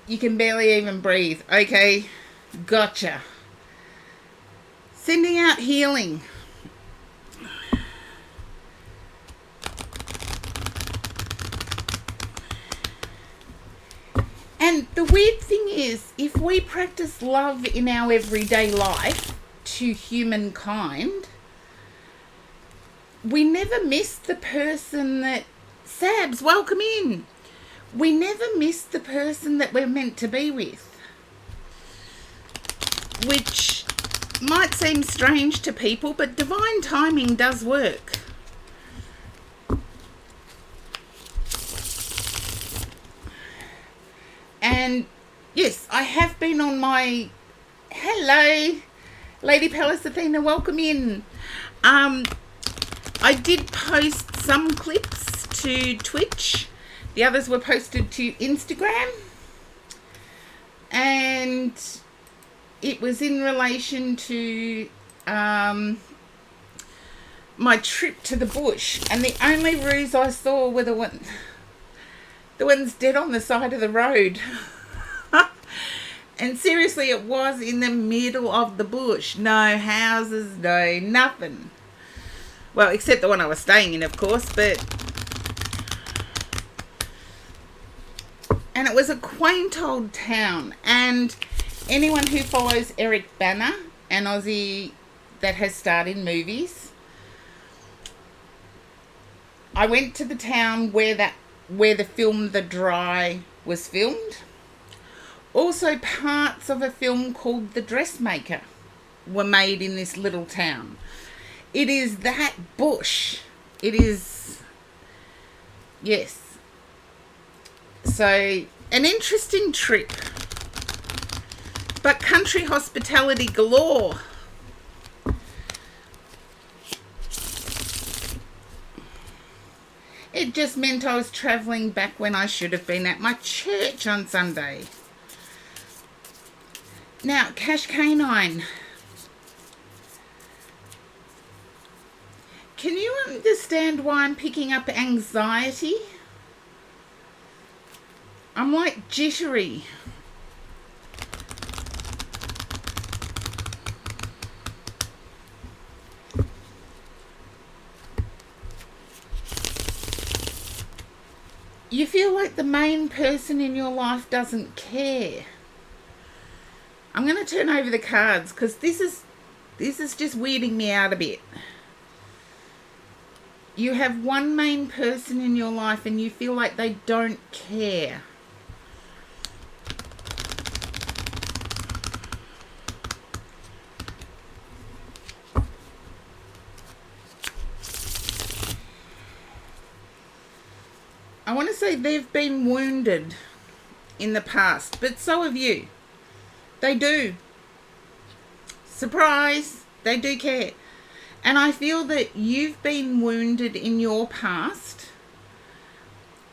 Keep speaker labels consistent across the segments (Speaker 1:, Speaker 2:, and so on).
Speaker 1: You can barely even breathe. Okay, gotcha. Sending out healing. And the weird thing is, if we practice love in our everyday life to humankind, we never miss the person that... Sabs, welcome in. We never miss the person that we're meant to be with. Which might seem strange to people, but divine timing does work. And yes, I have been on my... Hello, Lady Palace Athena, welcome in. I did post some clips to Twitch. The others were posted to Instagram. And it was in relation to my trip to the bush. And the only roos I saw were the ones dead on the side of the road. And seriously, it was in the middle of the bush. No houses, no nothing. Well, except the one I was staying in, of course, but... And it was a quaint old town. And anyone who follows Eric Bana, an Aussie that has starred in movies, I went to the town where the film The Dry was filmed. Also, parts of a film called The Dressmaker were made in this little town. It is that bush. It is... Yes. So, an interesting trip. But country hospitality galore. It just meant I was travelling back when I should have been at my church on Sunday. Now, Cash Canine. Can you understand why I'm picking up anxiety? I'm like jittery. You feel like the main person in your life doesn't care. I'm going to turn over the cards because this is just weirding me out a bit. You have one main person in your life and you feel like they don't care. I want to say they've been wounded in the past, but so have you. They do. Surprise! They do care. And I feel that you've been wounded in your past,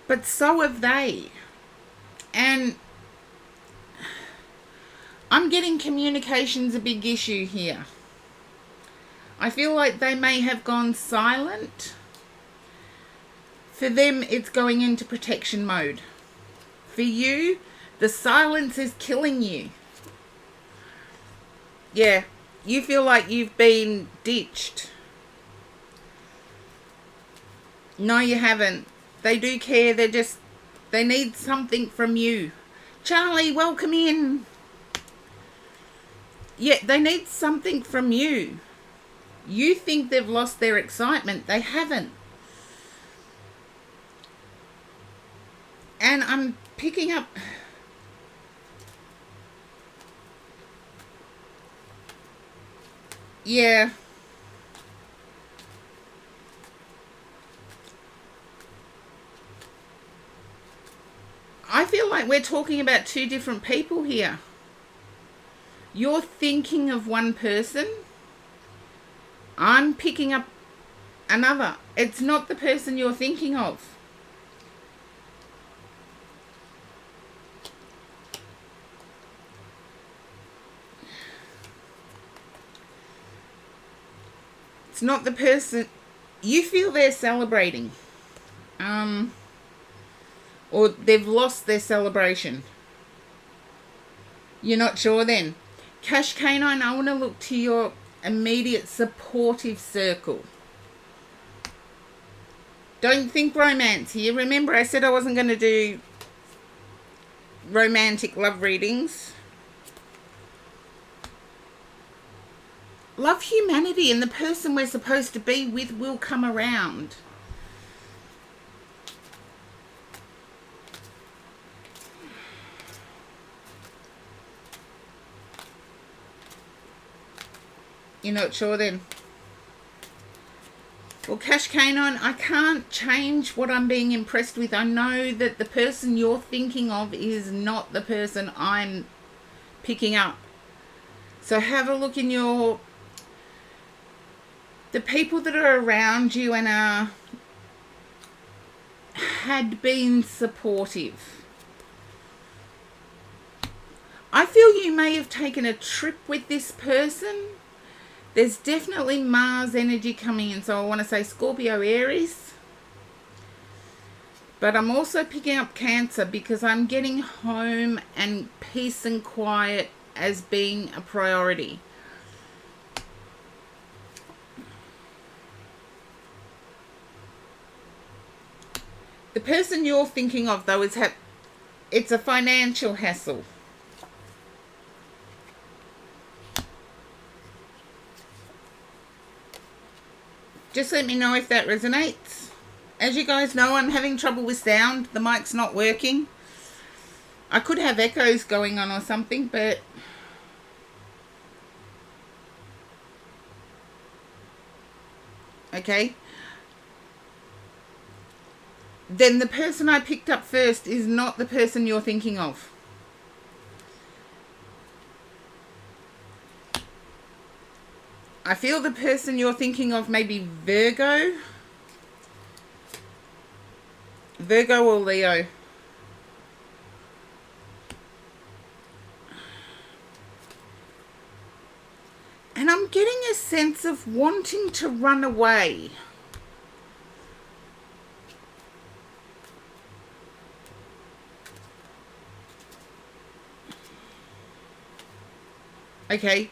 Speaker 1: but so have they. And I'm getting communication's a big issue here. I feel like they may have gone silent. For them, it's going into protection mode. For you, the silence is killing you. Yeah, you feel like you've been ditched. No, you haven't. They do care. They need something from you. Charlie, welcome in. Yeah, they need something from you. You think they've lost their excitement. They haven't. And I'm picking up... Yeah. I feel like we're talking about two different people here. You're thinking of one person. I'm picking up another. It's not the person you're thinking of. It's not the person. You feel they're celebrating. Or they've lost their celebration. You're not sure then? Cash Canine, I want to look to your immediate supportive circle. Don't think romance here. Remember, I said I wasn't going to do romantic love readings. Love humanity, and the person we're supposed to be with will come around. You're not sure then? Well, Cash Canine, I can't change what I'm being impressed with. I know that the person you're thinking of is not the person I'm picking up. So have a look in your... the people that are around you and had been supportive. I feel you may have taken a trip with this person. There's definitely Mars energy coming in, so I want to say Scorpio, Aries. But I'm also picking up Cancer because I'm getting home and peace and quiet as being a priority. The person you're thinking of, though, it's a financial hassle. Just let me know if that resonates. As you guys know, I'm having trouble with sound. The mic's not working. I could have echoes going on or something, but... okay. Then the person I picked up first is not the person you're thinking of. I feel the person you're thinking of may be Virgo. Virgo or Leo. And I'm getting a sense of wanting to run away. Okay.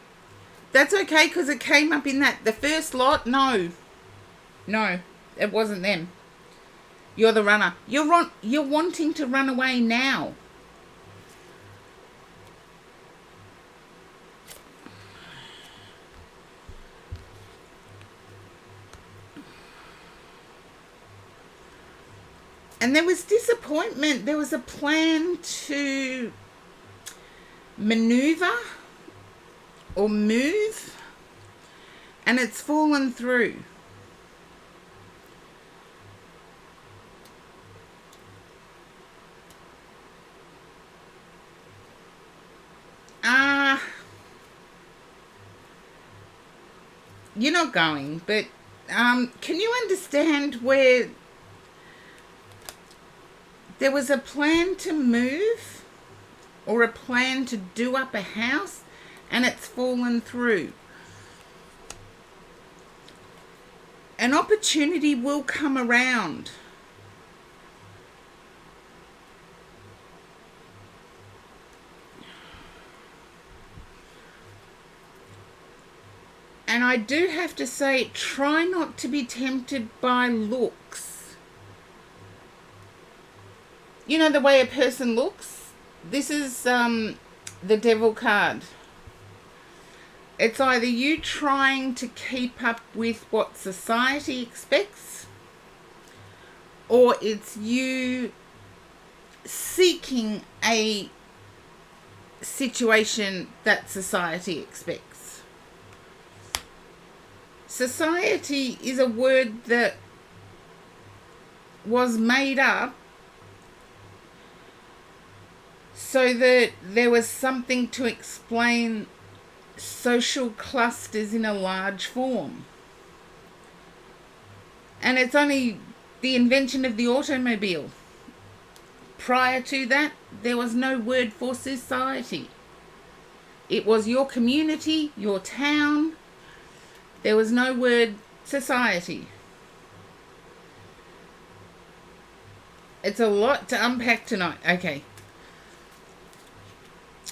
Speaker 1: That's okay, because it came up in that. The first lot, no. No, it wasn't them. You're the runner. You're wanting to run away now. And there was disappointment. There was a plan to maneuver or move, and it's fallen through. You're not going, but can you understand where there was a plan to move or a plan to do up a house, and it's fallen through? An opportunity will come around. And I do have to say, try not to be tempted by looks. You know the way a person looks? This is the Devil card. It's either you trying to keep up with what society expects, or it's you seeking a situation that society expects. Society is a word that was made up so that there was something to explain social clusters in a large form. And it's only the invention of the automobile. Prior to that, there was no word for society. It was your community, your town. There was no word society. It's a lot to unpack tonight. Okay.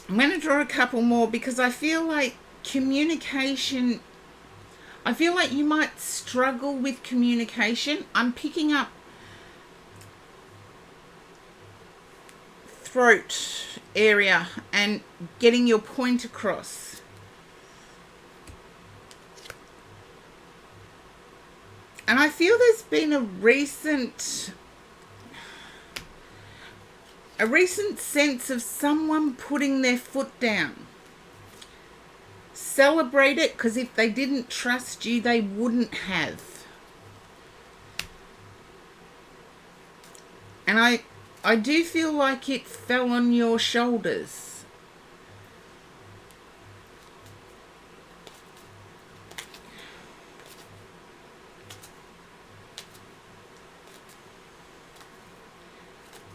Speaker 1: I'm going to draw a couple more because I feel like communication, I feel like you might struggle with communication. I'm picking up throat area and getting your point across. And I feel there's been a recent sense of someone putting their foot down. Celebrate it, because if they didn't trust you, they wouldn't have. And I do feel like it fell on your shoulders.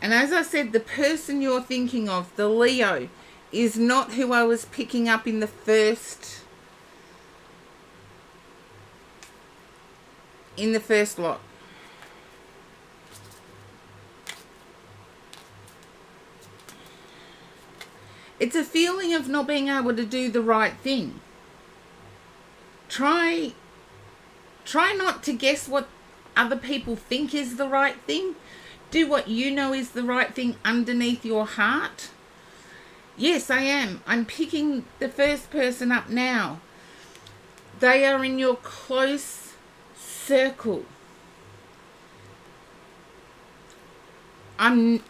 Speaker 1: And as I said, the person you're thinking of, the Leo, is not who I was picking up in the first lot. It's a feeling of not being able to do the right thing. Try not to guess what other people think is the right thing. Do what you know is the right thing underneath your heart. Yes, I am. I'm picking the first person up now. They are in your close circle. I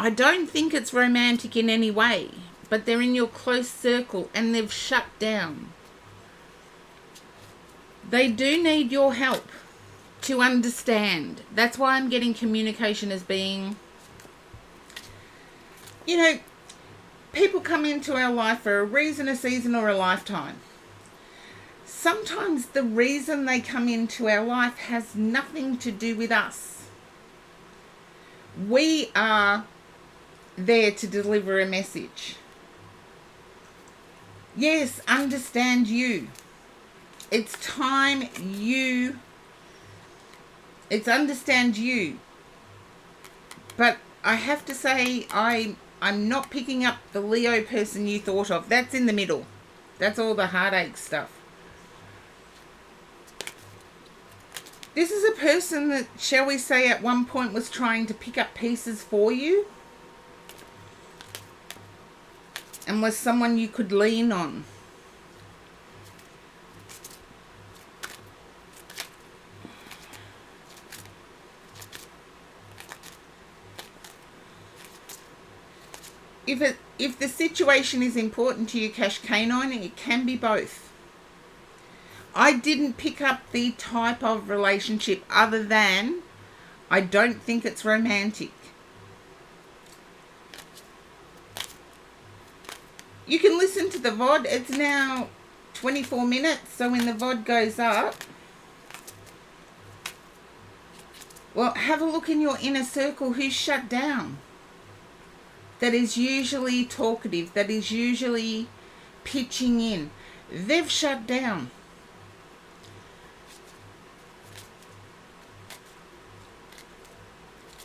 Speaker 1: don't think it's romantic in any way, but they're in your close circle and they've shut down. They do need your help to understand. That's why I'm getting communication as being, you know, people come into our life for a reason, a season, or a lifetime. Sometimes the reason they come into our life has nothing to do with us. We are there to deliver a message. Yes, understand you. It's time you... It's understand you. But I have to say, I'm not picking up the Leo person you thought of. That's in the middle. That's all the heartache stuff. This is a person that, shall we say, at one point was trying to pick up pieces for you. And was someone you could lean on. If the situation is important to you, Cash Canine, it can be both. I didn't pick up the type of relationship other than I don't think it's romantic. You can listen to the VOD. It's now 24 minutes, so when the VOD goes up, well, have a look in your inner circle who's shut down. That is usually talkative, that is usually pitching in. They've shut down.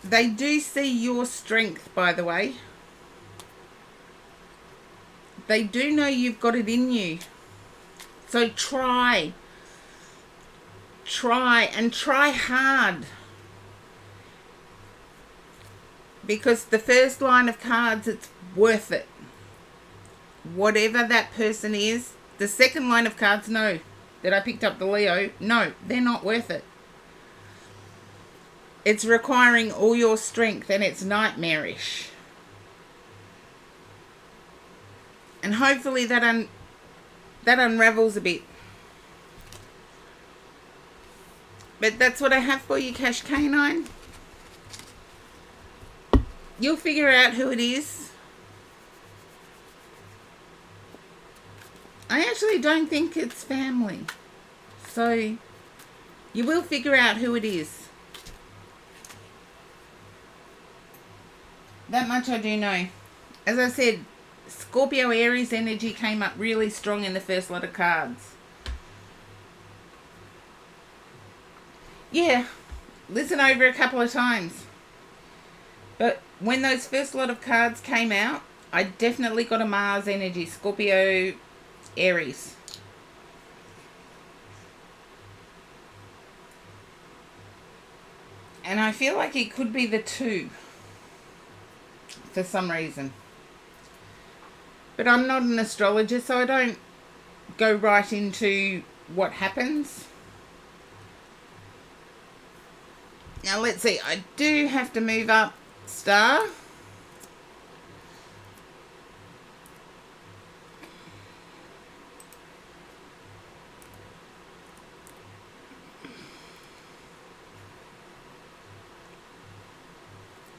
Speaker 1: They do see your strength, by the way. They do know you've got it in you. So try. And try hard. Because the first line of cards, it's worth it. Whatever that person is. The second line of cards, no. That I picked up the Leo. No, they're not worth it. It's requiring all your strength and it's nightmarish. And hopefully that unravels a bit. But that's what I have for you, Cash Canine. You'll figure out who it is. I actually don't think it's family. So you will figure out who it is. That much I do know. As I said, Scorpio Aries energy came up really strong in the first lot of cards. Yeah, listen over a couple of times. But when those first lot of cards came out, I definitely got a Mars energy. Scorpio, Aries. And I feel like it could be the 2 for some reason. But I'm not an astrologer, so I don't go right into what happens. Now let's see. I do have to move up star.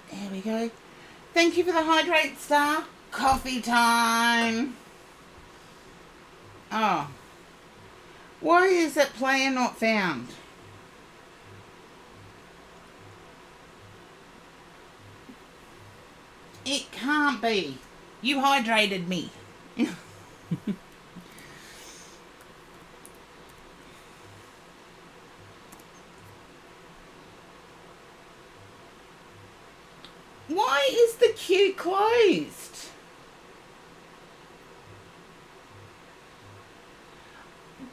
Speaker 1: There we go. Thank you for the hydrate, star. Coffee time. Oh. Why is that player not found? It can't be. You hydrated me. Why is the queue closed?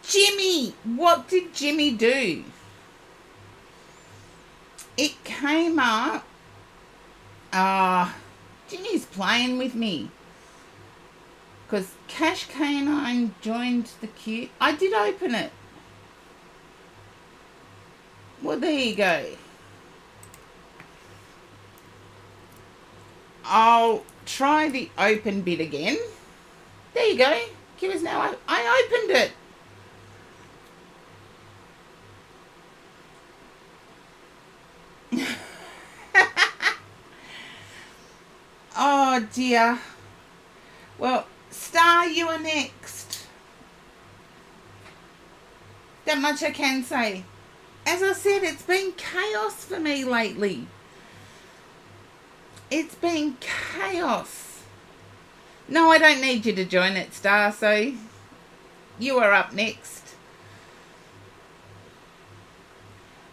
Speaker 1: Jimmy! What did Jimmy do? It came up. Jimmy's playing with me. Because Cash Canine joined the queue. I did open it. Well, there you go. I'll try the open bit again. There you go. Queue is now. I opened it. Oh dear. Well, Star, you are next. That much I can say. As I said, it's been chaos for me lately. It's been chaos. No, I don't need you to join it, Star, so you are up next.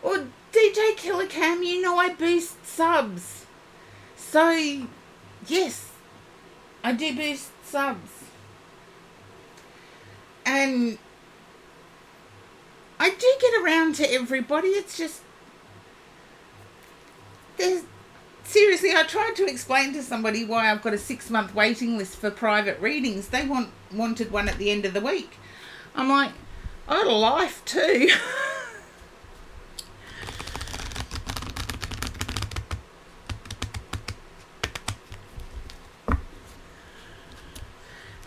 Speaker 1: Or DJ Killer Cam, you know I boost subs. So, yes, I do boost subs. And I do get around to everybody. It's just, seriously, I tried to explain to somebody why I've got a 6-month waiting list for private readings. They wanted one at the end of the week. I'm like, I got a life too.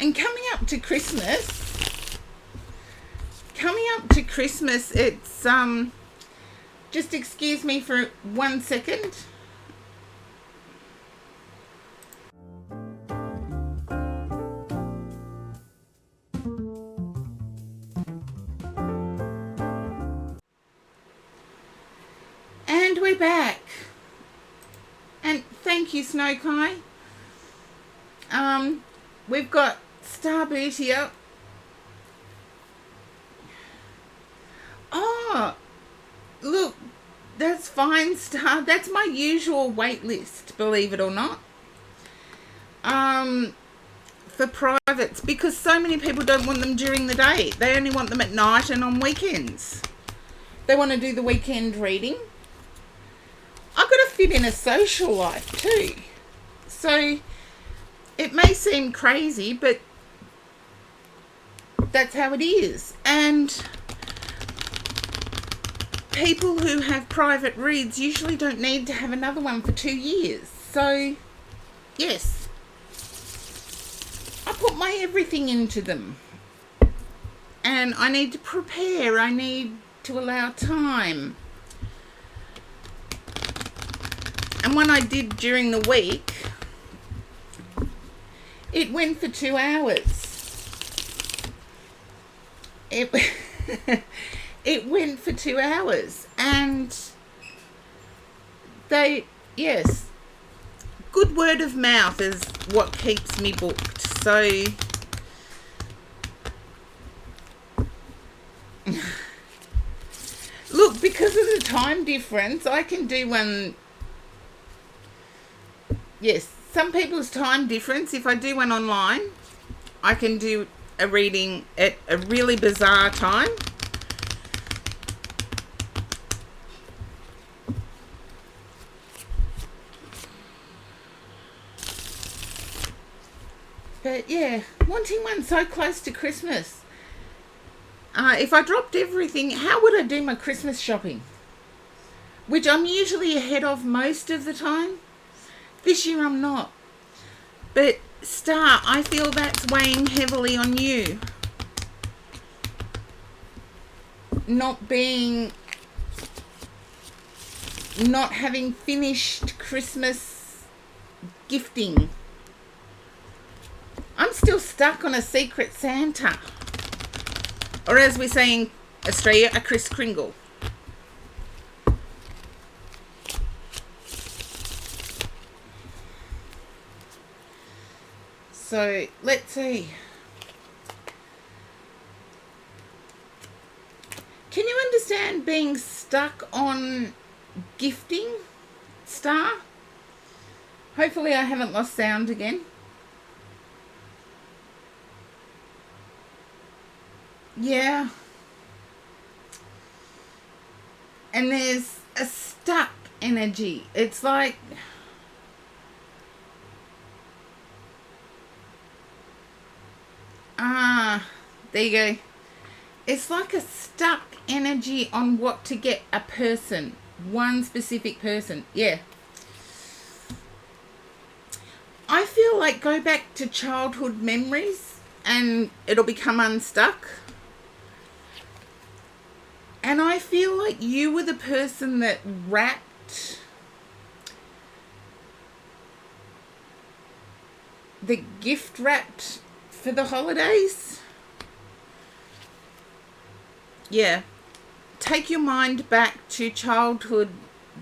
Speaker 1: And coming up to Christmas, it's, just excuse me for 1 second. And we're back. And thank you, Snow Kai. We've got Starboot here. Oh, look, that's fine, Star. That's my usual wait list, believe it or not. For privates, because so many people don't want them during the day. They only want them at night and on weekends. They want to do the weekend reading. I've got to fit in a social life too. So it may seem crazy, but that's how it is. And people who have private reads usually don't need to have another one for 2 years. So, yes, I put my everything into them. And I need to prepare. I need to allow time. And when I did during the week, it went for 2 hours. It went for 2 hours. And yes, good word of mouth is what keeps me booked. So, look, because of the time difference, I can do one, yes, some people's time difference. If I do one online, I can do a reading at a really bizarre time. But yeah, wanting one so close to Christmas. If I dropped everything, how would I do my Christmas shopping? Which I'm usually ahead of most of the time. This year I'm not. But Star, I feel that's weighing heavily on you. Not having finished Christmas gifting. I'm still stuck on a Secret Santa. Or as we say in Australia, a Kris Kringle. So, let's see. Can you understand being stuck on gifting, Star? Hopefully I haven't lost sound again. Yeah. And there's a stuck energy. It's like... there you go. It's like a stuck energy on what to get a person. One specific person. Yeah. I feel like go back to childhood memories and it'll become unstuck. And I feel like you were the person that wrapped the gift wrapped for the holidays. Yeah. Take your mind back to childhood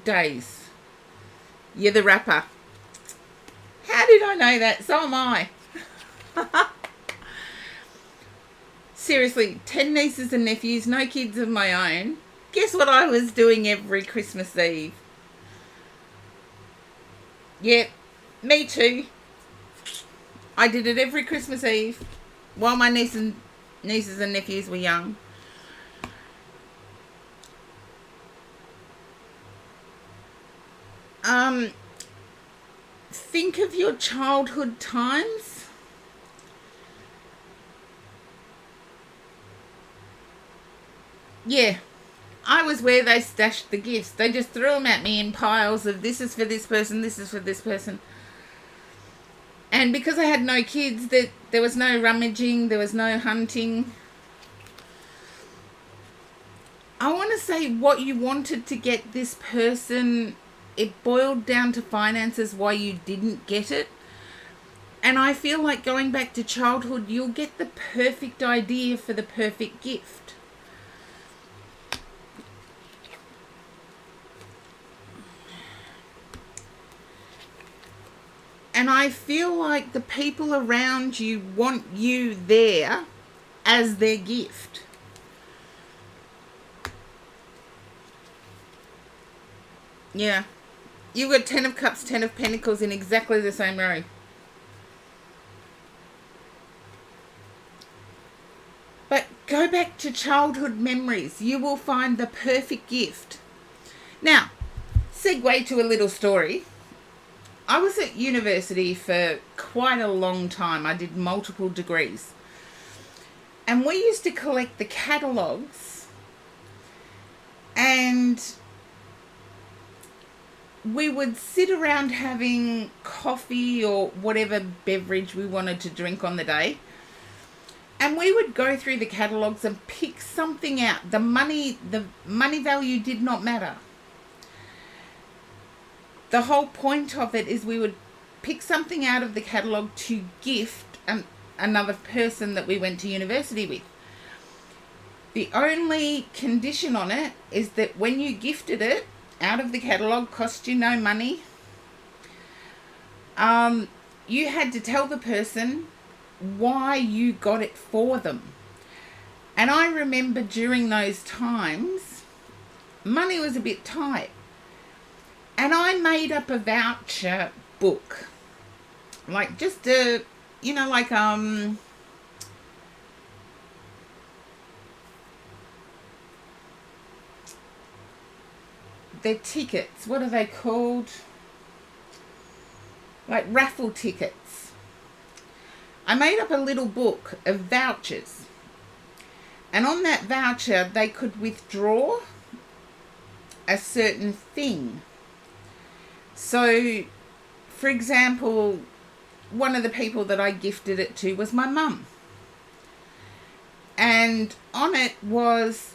Speaker 1: days. You're the wrapper. How did I know that? So am I. Seriously, 10 nieces and nephews, no kids of my own. Guess what I was doing every Christmas Eve? Yep, me too. I did it every Christmas Eve while my nieces and nephews were young. Think of your childhood times. Yeah, I was where they stashed the gifts. They just threw them at me in piles of this is for this person, this is for this person. And because I had no kids, there was no rummaging, there was no hunting. I want to say what you wanted to get this person, it boiled down to finances why you didn't get it. And I feel like going back to childhood, you'll get the perfect idea for the perfect gift. And I feel like the people around you want you there as their gift. Yeah. You've got 10 of Cups, 10 of Pentacles in exactly the same row. But go back to childhood memories. You will find the perfect gift. Now, segue to a little story. I was at university for quite a long time. I did multiple degrees. And we used to collect the catalogues. And we would sit around having coffee or whatever beverage we wanted to drink on the day. And we would go through the catalogues and pick something out. The money value did not matter. The whole point of it is we would pick something out of the catalogue to gift another person that we went to university with. The only condition on it is that when you gifted it out of the catalogue, cost you no money, you had to tell the person why you got it for them. And I remember during those times, money was a bit tight. And I made up a voucher book. like just like they're tickets. What are they called? Like raffle tickets. I made up a little book of vouchers, and on that voucher they could withdraw a certain thing. So, for example, one of the people that I gifted it to was my mum, and on it was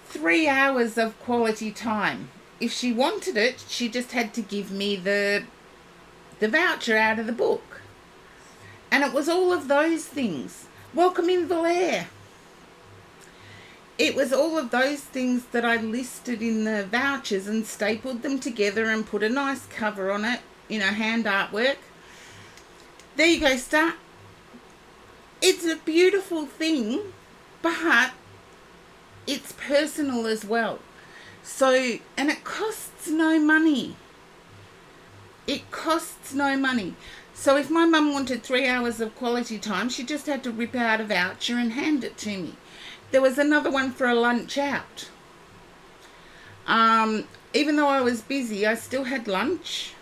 Speaker 1: 3 hours of quality time. If she wanted it, she just had to give me the voucher out of the book. And it was all of those things. Welcome in Blahhhh. It was all of those things that I listed in the vouchers and stapled them together and put a nice cover on it, hand artwork. There you go, Star. It's a beautiful thing, but it's personal as well. So, and it costs no money. It costs no money. So if my mum wanted 3 hours of quality time, she just had to rip out a voucher and hand it to me. There was another one for a lunch out. Even though I was busy, I still had lunch.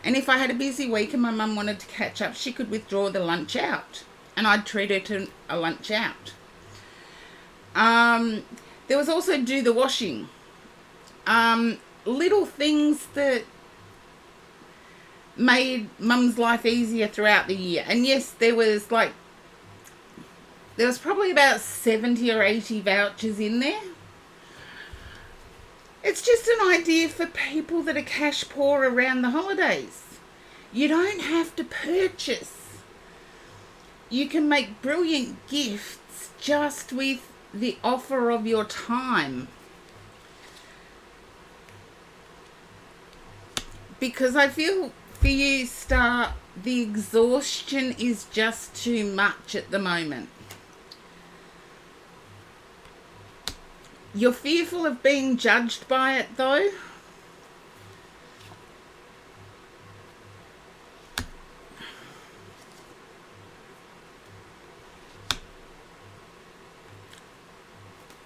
Speaker 1: And if I had a busy week and my mum wanted to catch up, she could withdraw the lunch out, and I'd treat her to a lunch out. There was also do the washing. Little things that made mum's life easier throughout the year. And yes, there was probably about 70 or 80 vouchers in there. It's just an idea for people that are cash poor around the holidays. You don't have to purchase. You can make brilliant gifts just with the offer of your time. Because I feel for you, Star, the exhaustion is just too much at the moment. You're fearful of being judged by it, though.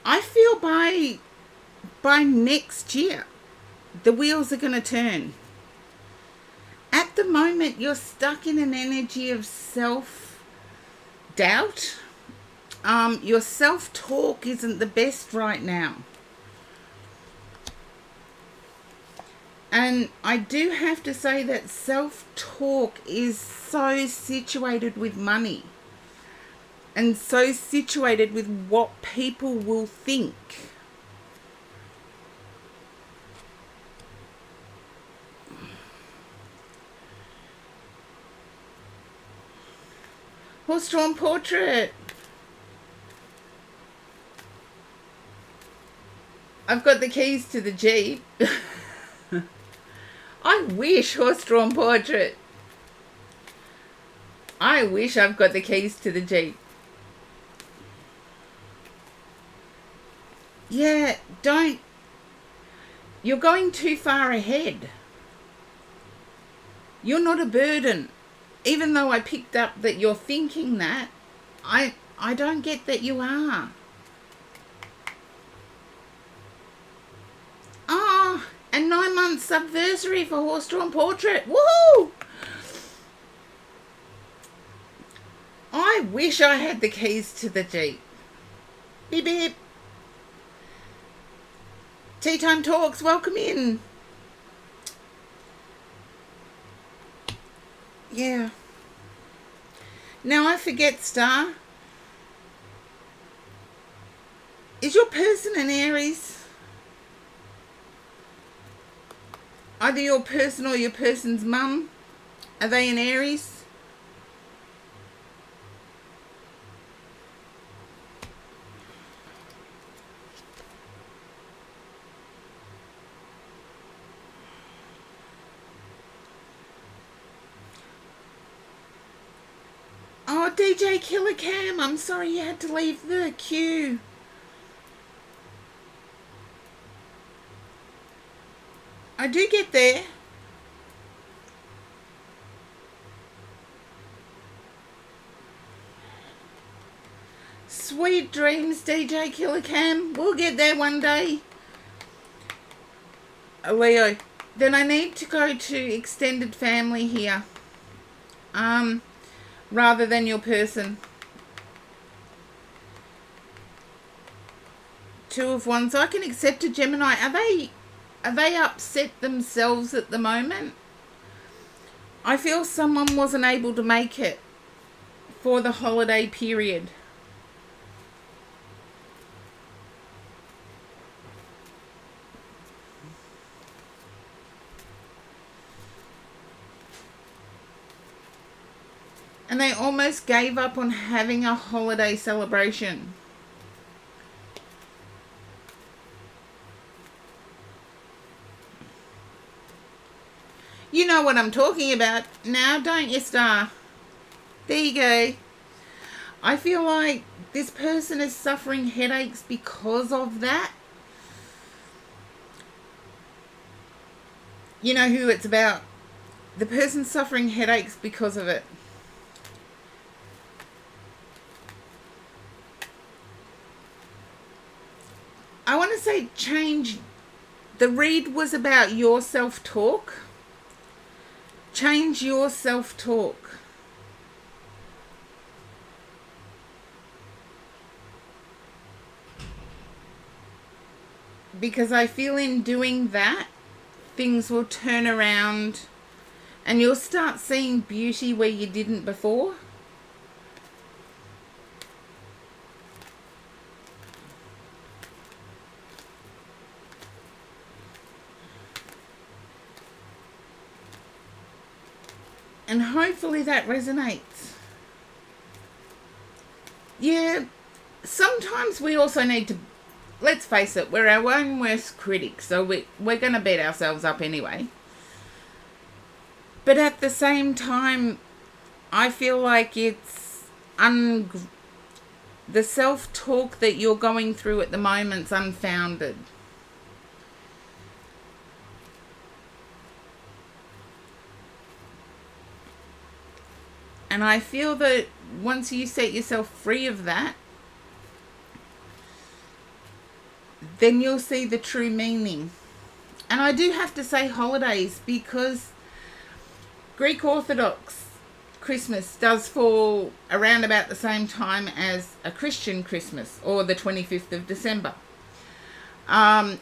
Speaker 1: I feel by next year, the wheels are going to turn. At the moment, you're stuck in an energy of self-doubt. Your self-talk isn't the best right now. And I do have to say that self-talk is so situated with money. And so situated with what people will think. Horse-drawn portrait. I've got the keys to the Jeep. I wish horse-drawn portrait. I wish I've got the keys to the Jeep. Yeah, don't. You're going too far ahead. You're not a burden. Even though I picked up that you're thinking that, I don't get that you are. Ah, and 9 months anniversary for horse-drawn portrait. Woohoo! I wish I had the keys to the Jeep. Beep beep. Tea Time Talks, welcome in. Yeah. Now I forget, Star. Is your person an Aries? Either your person or your person's mum? Are they an Aries? Oh, DJ Killer Cam, I'm sorry you had to leave the queue. I do get there. Sweet dreams, DJ Killer Cam. We'll get there one day. Leo. Then I need to go to extended family here. Rather than your person. Two of Wands. I can accept a Gemini. Are they upset themselves at the moment? I feel someone wasn't able to make it for the holiday period. And they almost gave up on having a holiday celebration. You know what I'm talking about now, don't you, Star? There you go. I feel like this person is suffering headaches because of that. You know who it's about. The person's suffering headaches because of it. I want to say change. The read was about your self-talk. Change your self-talk. Because I feel in doing that, things will turn around and you'll start seeing beauty where you didn't before. And hopefully that resonates. Yeah, sometimes we also need to, let's face it, we're our own worst critics, so we're going to beat ourselves up anyway. But at the same time, I feel like it's the self-talk that you're going through at the moment's unfounded. And I feel that once you set yourself free of that, then you'll see the true meaning. And I do have to say holidays, because Greek Orthodox Christmas does fall around about the same time as a Christian Christmas, or the 25th of December.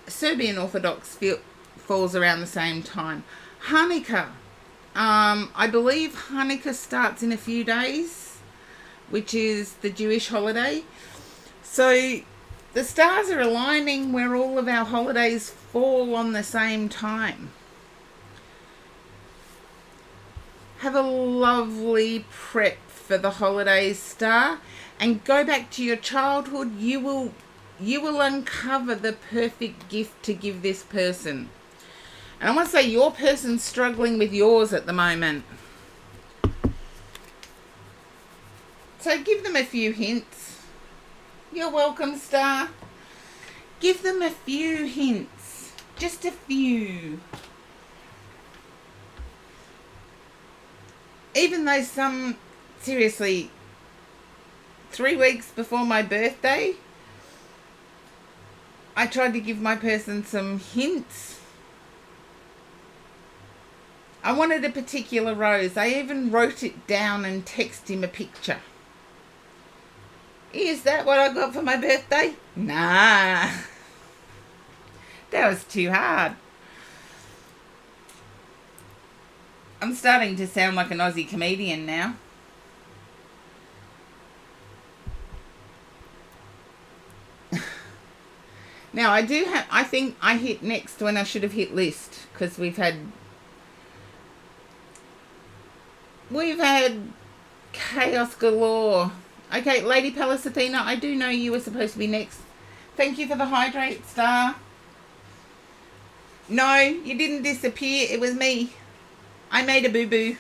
Speaker 1: Serbian Orthodox falls around the same time. Hanukkah. I believe Hanukkah starts in a few days, which is the Jewish holiday. So the stars are aligning where all of our holidays fall on the same time. Have a lovely prep for the holidays, Star, and go back to your childhood. You will uncover the perfect gift to give this person. And I want to say your person's struggling with yours at the moment. So give them a few hints. You're welcome, Star. Give them a few hints. Just a few. Even though seriously, 3 weeks before my birthday, I tried to give my person some hints. I wanted a particular rose. I even wrote it down and texted him a picture. Is that what I got for my birthday? Nah. That was too hard. I'm starting to sound like an Aussie comedian now. Now, I think I hit next when I should have hit list, because we've had chaos galore. Okay, Lady Pallas Athena, I do know you were supposed to be next. Thank you for the hydrate, Star. No, you didn't disappear. It was me. I made a boo-boo.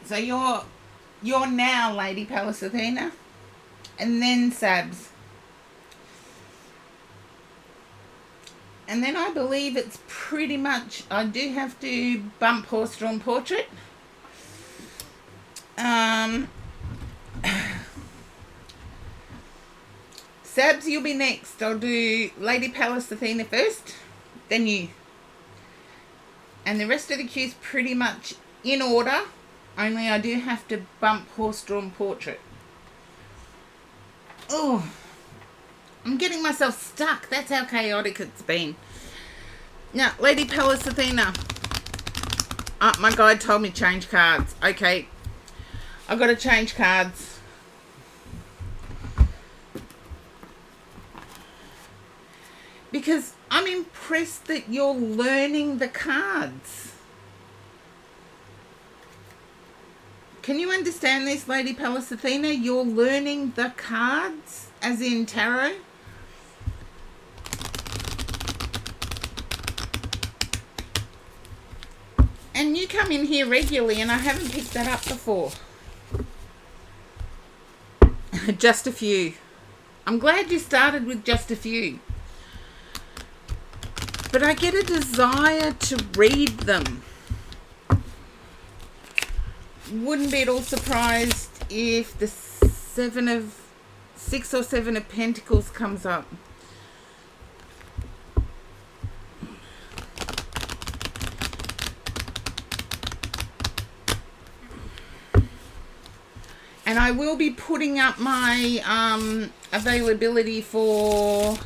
Speaker 1: So you're now Lady Pallas Athena, and then Sabs. And then I believe it's pretty much, I do have to bump horse-drawn portrait. Sabs, you'll be next. I'll do Lady Palace Athena first, then you. And the rest of the cue's pretty much in order, only I do have to bump horse-drawn portrait. Oh, I'm getting myself stuck. That's how chaotic it's been. Now, Lady Palace Athena. My guide told me change cards. Okay, I've got to change cards. Because I'm impressed that you're learning the cards. Can you understand this, Lady Palace Athena? You're learning the cards, as in tarot. And you come in here regularly, and I haven't picked that up before. Just a few. I'm glad you started with just a few. But I get a desire to read them. Wouldn't be at all surprised if the 6 or 7 of Pentacles comes up. And I will be putting up my availability for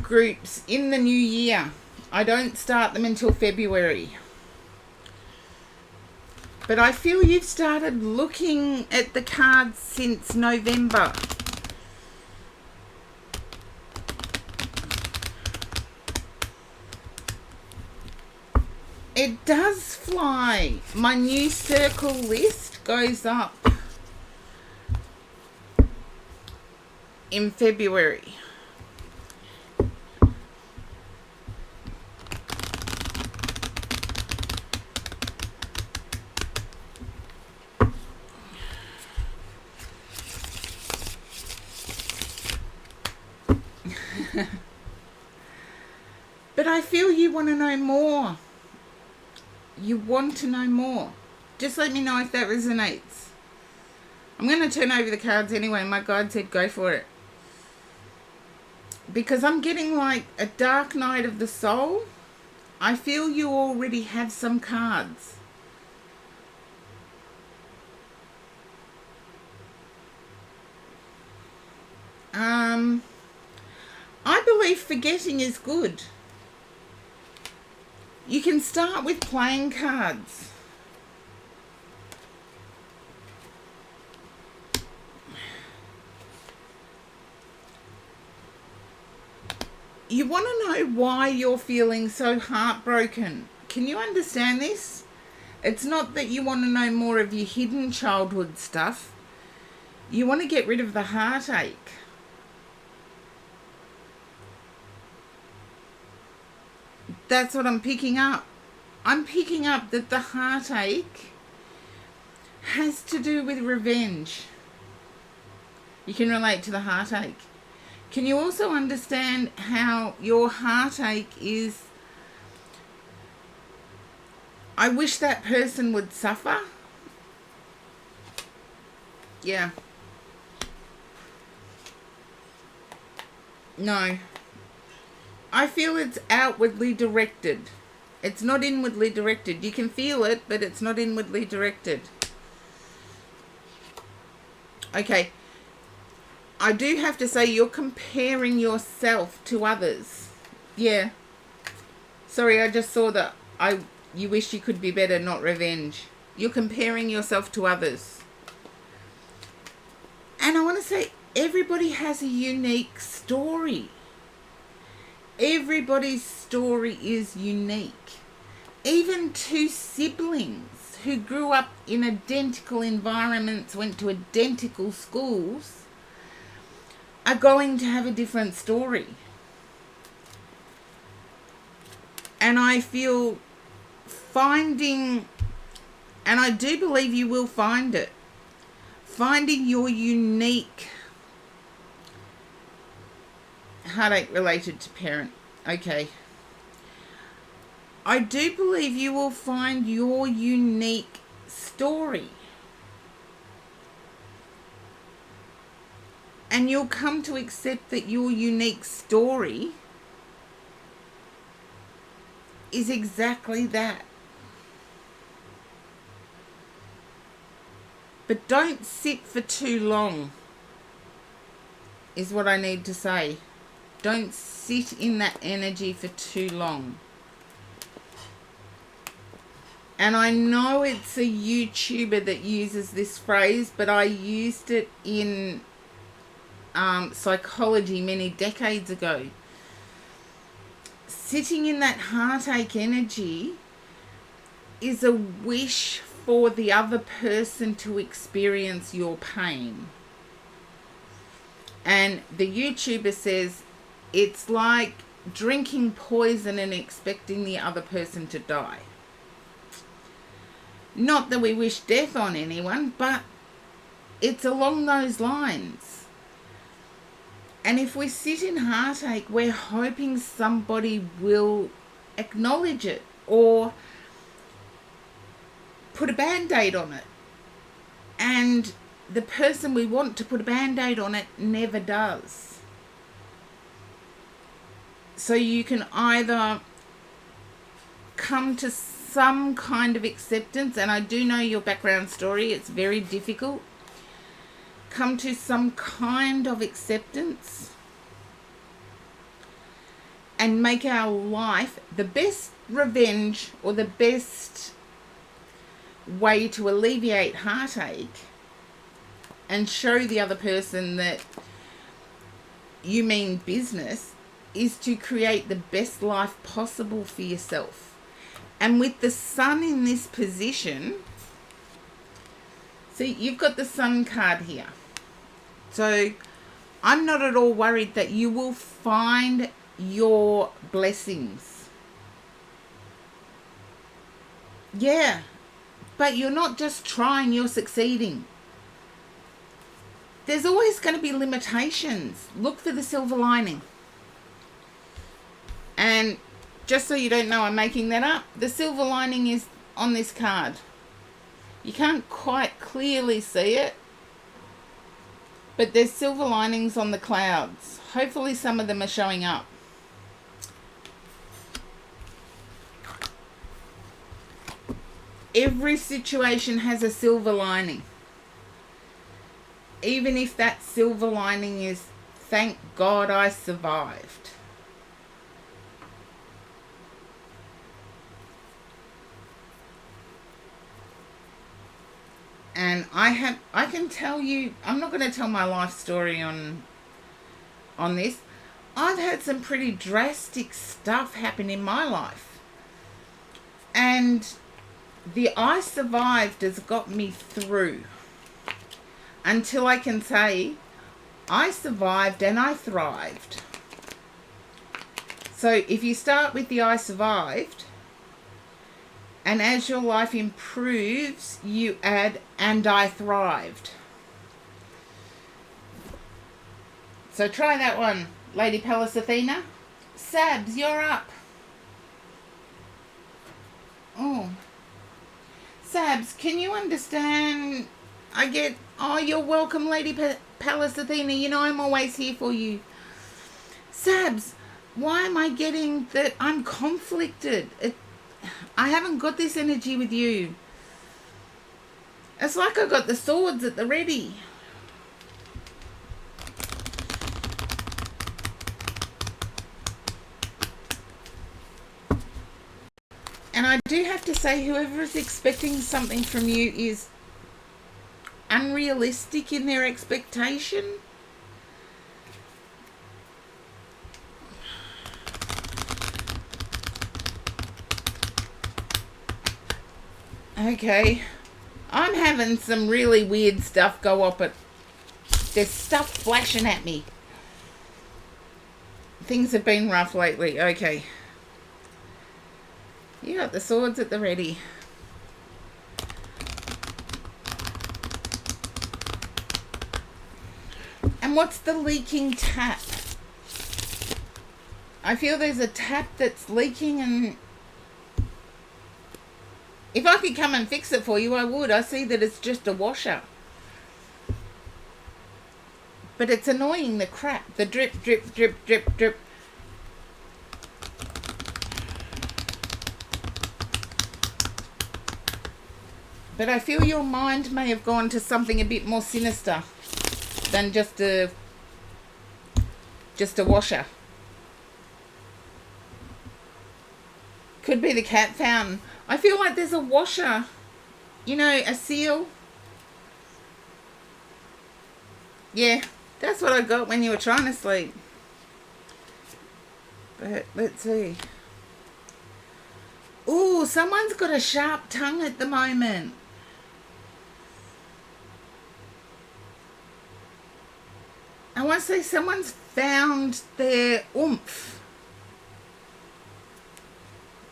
Speaker 1: groups in the new year. I don't start them until February. But I feel you've started looking at the cards since November. It does fly. My new circle list goes up in February. But I feel you want to know more. You want to know more. Just let me know if that resonates. I'm going to turn over the cards anyway. My guide said go for it. Because I'm getting like a dark night of the soul. I feel you already have some cards. I believe forgetting is good. You can start with playing cards. You want to know why you're feeling so heartbroken. Can you understand this? It's not that you want to know more of your hidden childhood stuff. You want to get rid of the heartache. That's what I'm picking up. I'm picking up that the heartache has to do with revenge. You can relate to the heartache. Can you also understand how your heartache is, I wish that person would suffer? Yeah. No. I feel it's outwardly directed. It's not inwardly directed. You can feel it, but it's not inwardly directed. Okay. I do have to say you're comparing yourself to others. Yeah. Sorry, I just saw that. You wish you could be better, not revenge. You're comparing yourself to others. And I want to say everybody has a unique story. Everybody's story is unique. Even two siblings who grew up in identical environments, went to identical schools, are going to have a different story. And I feel finding, and I do believe you will find it, finding your unique Heartache related to parent. Okay. I do believe you will find your unique story. And you'll come to accept that your unique story is exactly that. But don't sit for too long, is what I need to say. Don't sit in that energy for too long. And I know it's a YouTuber that uses this phrase, but I used it in psychology many decades ago. Sitting in that heartache energy is a wish for the other person to experience your pain. And the YouTuber says it's like drinking poison and expecting the other person to die. Not that we wish death on anyone, but it's along those lines. And if we sit in heartache, we're hoping somebody will acknowledge it or put a band-aid on it. And the person we want to put a band-aid on it never does. So you can either come to some kind of acceptance, and I do know your background story, it's very difficult. Come to some kind of acceptance and make our life the best revenge or the best way to alleviate heartache, and show the other person that you mean business, is to create the best life possible for yourself. And with the sun in this position, see, you've got the sun card here. So I'm not at all worried that you will find your blessings. Yeah, but you're not just trying, you're succeeding. There's always going to be limitations. Look for the silver lining. And just so you don't know I'm making that up, the silver lining is on this card. You can't quite clearly see it, but there's silver linings on the clouds. Hopefully some of them are showing up. Every situation has a silver lining. Even if that silver lining is, thank God I survived. And I can tell you, I'm not going to tell my life story on this. I've had some pretty drastic stuff happen in my life. And the I survived has got me through. Until I can say, I survived and I thrived. So if you start with the I survived, and as your life improves, you add, and I thrived. So try that one, Lady Pallas Athena. Sabs, you're up. Oh. Sabs, can you understand? Oh, you're welcome, Lady Pallas Athena. You know I'm always here for you. Sabs, why am I getting that I'm conflicted? I haven't got this energy with you. It's like I got the swords at the ready. And I do have to say, whoever is expecting something from you is unrealistic in their expectation. Okay, I'm having some really weird stuff go up, but there's stuff flashing at me. Things have been rough lately. Okay. You got the swords at the ready. And what's the leaking tap? I feel there's a tap that's leaking, and if I could come and fix it for you, I would. I see that it's just a washer. But it's annoying, the crap. The drip, drip, drip, drip, drip. But I feel your mind may have gone to something a bit more sinister than just a washer. Could be the cat fountain. I feel like there's a washer, you know, a seal. Yeah, that's what I got when you were trying to sleep. But let's see. Ooh, someone's got a sharp tongue at the moment. I want to say someone's found their oomph.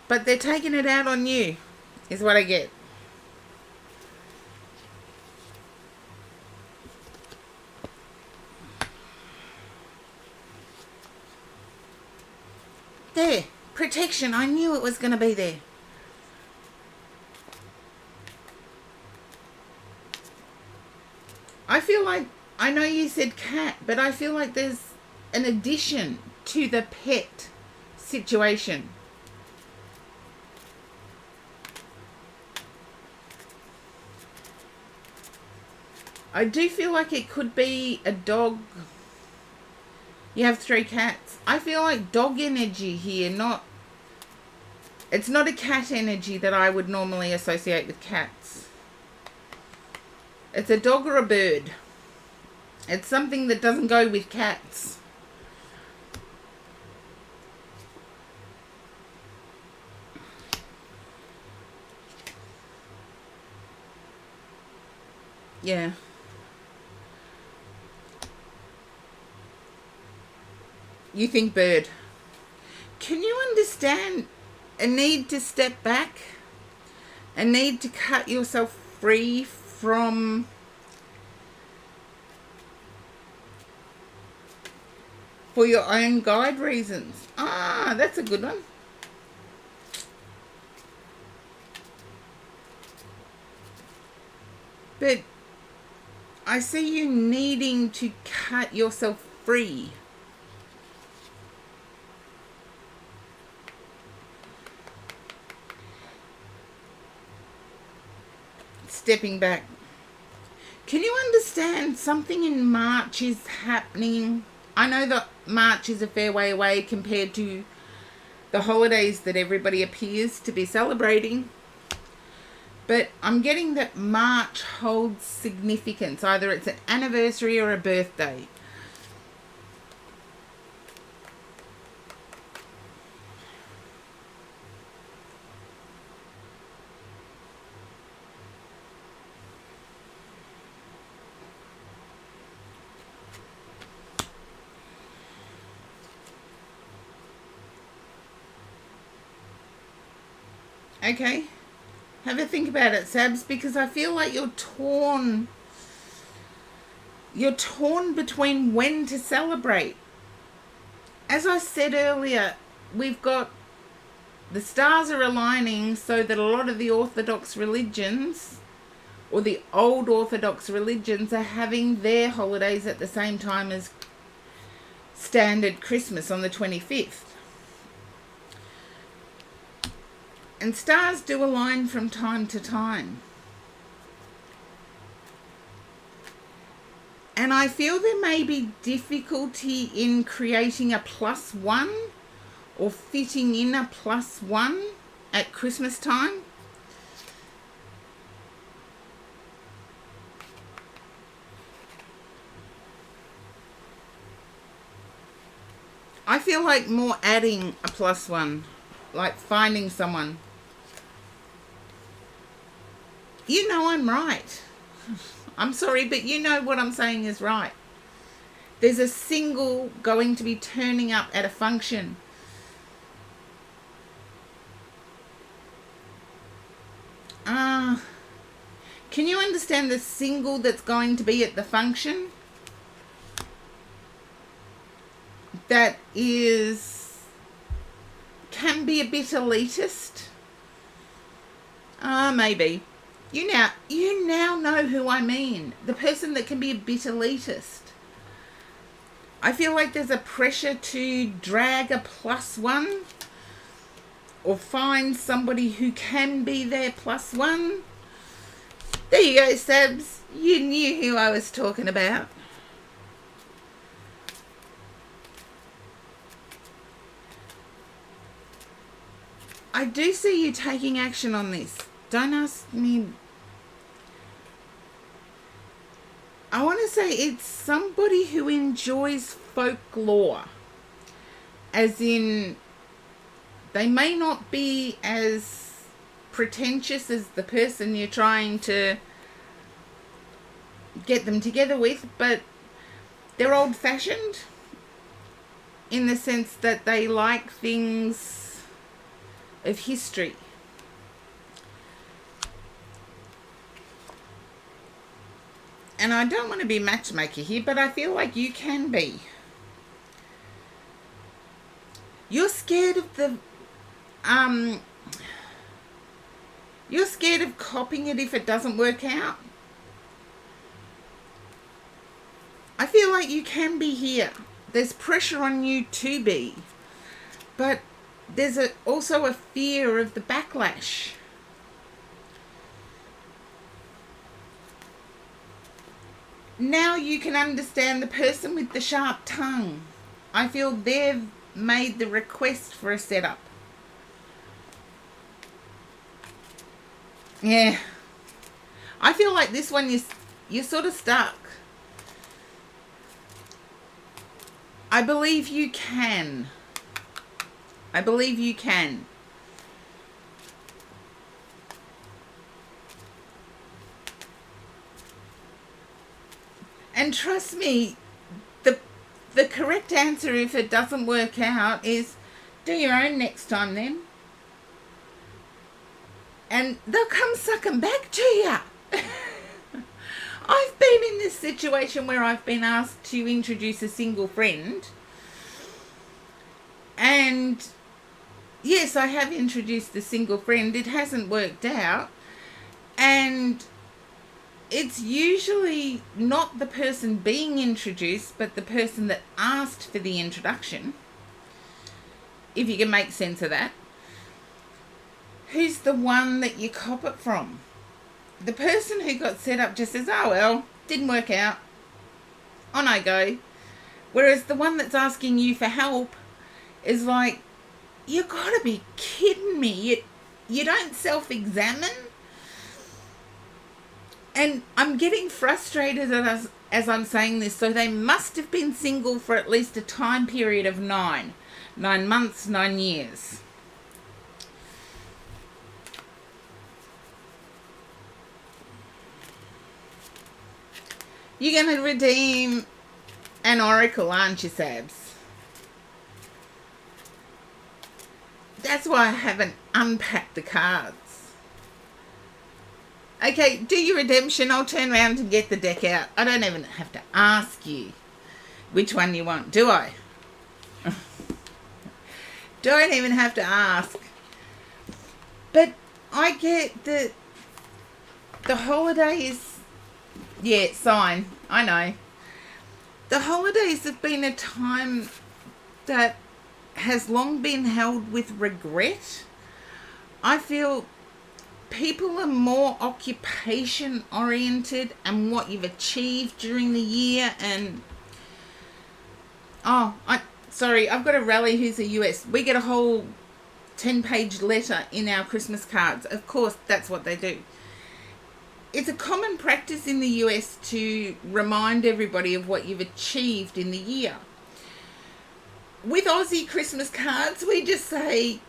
Speaker 1: But they're taking it out on you, is what I get. There, protection. I knew it was going to be there. I feel like, I know you said cat, but I feel like there's an addition to the pet situation. I do feel like it could be a dog. You have 3 cats. I feel like dog energy here, it's not a cat energy that I would normally associate with cats. It's a dog or a bird. It's something that doesn't go with cats. Yeah. You think bird. Can you understand a need to step back? A need to cut yourself free from for your own guide reasons? Ah, that's a good one. But I see you needing to cut yourself free. Stepping back. Can you understand something in March is happening? I know that March is a fair way away compared to the holidays that everybody appears to be celebrating. But I'm getting that March holds significance. Either it's an anniversary or a birthday. Okay, have a think about it, Sabs, because I feel like you're torn. You're torn between when to celebrate. As I said earlier, we've got the stars are aligning so that a lot of the Orthodox religions, or the old Orthodox religions, are having their holidays at the same time as standard Christmas on the 25th. And stars do align from time to time. And I feel there may be difficulty in creating a +1 or fitting in a +1 at Christmas time. I feel like more adding a +1, like finding someone. You know I'm right. I'm sorry, but you know what I'm saying is right. There's a single going to be turning up at a function. Can you understand the single that's going to be at the function? That is can be a bit elitist. Maybe. You now know who I mean. The person that can be a bit elitist. I feel like there's a pressure to drag a +1 or find somebody who can be their +1. There you go, Sabs. You knew who I was talking about. I do see you taking action on this. Don't ask me. I want to say it's somebody who enjoys folklore. As in, they may not be as pretentious as the person you're trying to get them together with, but they're old-fashioned in the sense that they like things of history. And I don't want to be matchmaker here, but I feel like you can be. You're scared of the you're scared of copying it if it doesn't work out. I feel like you can be here. There's pressure on you to be, but there's also a fear of the backlash. Now you can understand the person with the sharp tongue. I feel they've made the request for a setup. Yeah. I feel like this one you're sort of stuck. I believe you can. I believe you can. And trust me, the correct answer if it doesn't work out is do your own next time then. And they'll come sucking back to you. I've been in this situation where I've been asked to introduce a single friend. And yes, I have introduced the single friend. It hasn't worked out. And it's usually not the person being introduced, but the person that asked for the introduction, if you can make sense of that, who's the one that you cop it from. The person who got set up just says, oh well, didn't work out, on I go. Whereas the one that's asking you for help is like, you gotta be kidding me. You don't self-examine? And I'm getting frustrated as I'm saying this. So they must have been single for at least a time period of 9 months, 9 years. You're going to redeem an oracle, aren't you, Sabs? That's why I haven't unpacked the cards. Okay, do your redemption. I'll turn around and get the deck out. I don't even have to ask you which one you want, do I? Don't even have to ask. But I get the holidays. Yeah, sign. I know. The holidays have been a time that has long been held with regret. I feel people are more occupation oriented and what you've achieved during the year. And sorry, I've got a rally who's a US. We get a whole 10-page letter in our Christmas cards. Of course, that's what they do. It's a common practice in the US to remind everybody of what you've achieved in the year. With Aussie Christmas cards, we just say,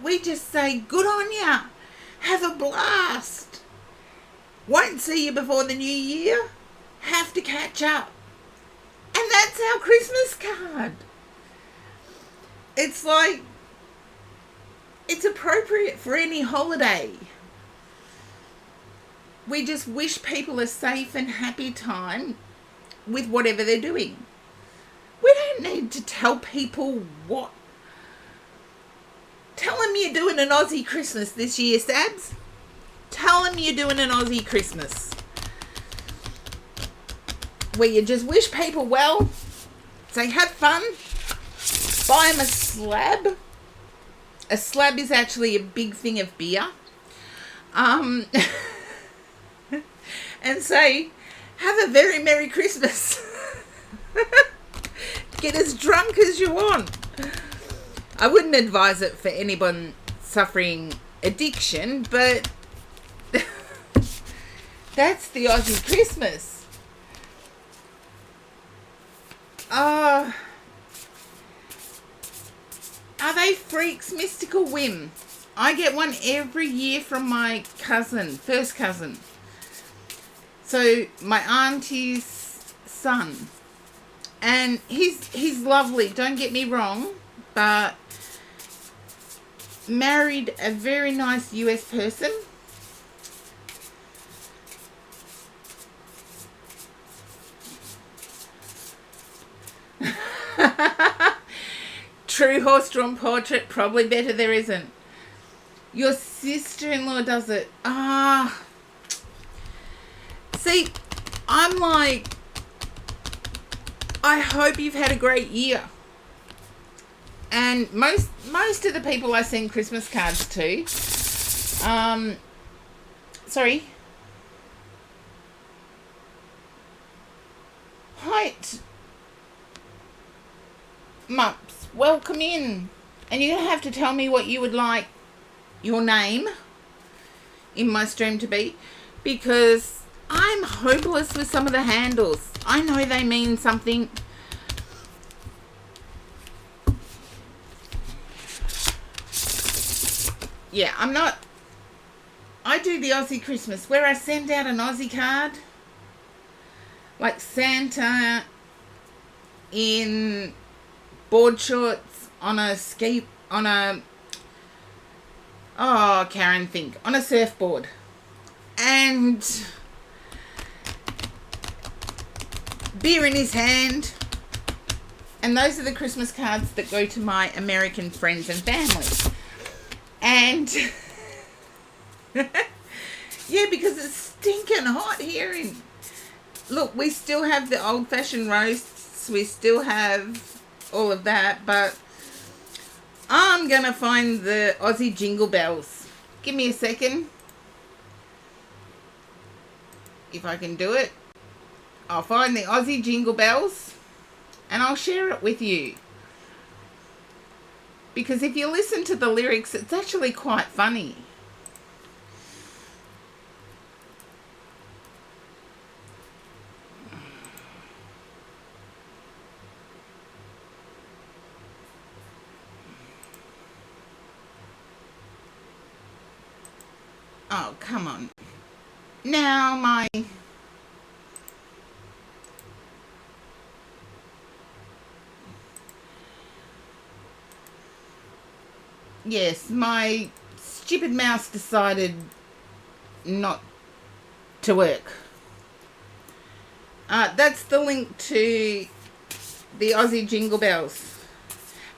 Speaker 1: good on ya. Have a blast. Won't see you before the new year. Have to catch up. And that's our Christmas card. It's like, it's appropriate for any holiday. We just wish people a safe and happy time with whatever they're doing. We don't need to tell people what Tell them you're doing an Aussie Christmas this year, Sabs. Tell them you're doing an Aussie Christmas. Where you just wish people well. Say, have fun. Buy them a slab. A slab is actually a big thing of beer. And say, have a very Merry Christmas. Get as drunk as you want. I wouldn't advise it for anyone suffering addiction, but that's the Aussie Christmas. Are they freaks? Mystical Whim. I get one every year from my cousin, first cousin. So my auntie's son. And he's lovely, don't get me wrong, but married a very nice US person. True horse-drawn portrait, probably better there isn't. Your sister-in-law does it. See, I'm like, I hope you've had a great year. And most of the people I send Christmas cards to, sorry. Height. Mups, welcome in. And you're going to have to tell me what you would like your name in my stream to be, because I'm hopeless with some of the handles. I know they mean something. Yeah, I'm not. I do the Aussie Christmas where I send out an Aussie card, like Santa in board shorts on a ski, on a, oh, Karen, think, on a surfboard. And beer in his hand. And those are the Christmas cards that go to my American friends and family. And yeah, because it's stinking hot here. Look, we still have the old-fashioned roasts. We still have all of that. But I'm going to find the Aussie Jingle Bells. Give me a second. If I can do it. I'll find the Aussie Jingle Bells and I'll share it with you. Because if you listen to the lyrics, it's actually quite funny. Oh, come on. Now my... Yes, my stupid mouse decided not to work. That's the link to the Aussie Jingle Bells.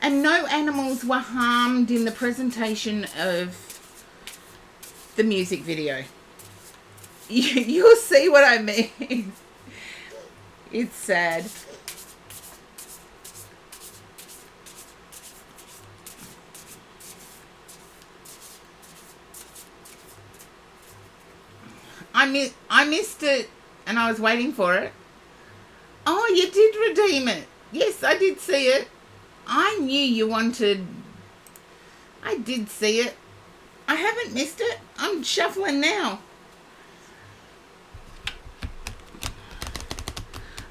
Speaker 1: And no animals were harmed in the presentation of the music video. You'll see what I mean. It's sad. I missed it and I was waiting for it. Oh, you did redeem it. Yes, I did see it. I knew you wanted... I did see it. I haven't missed it. I'm shuffling now.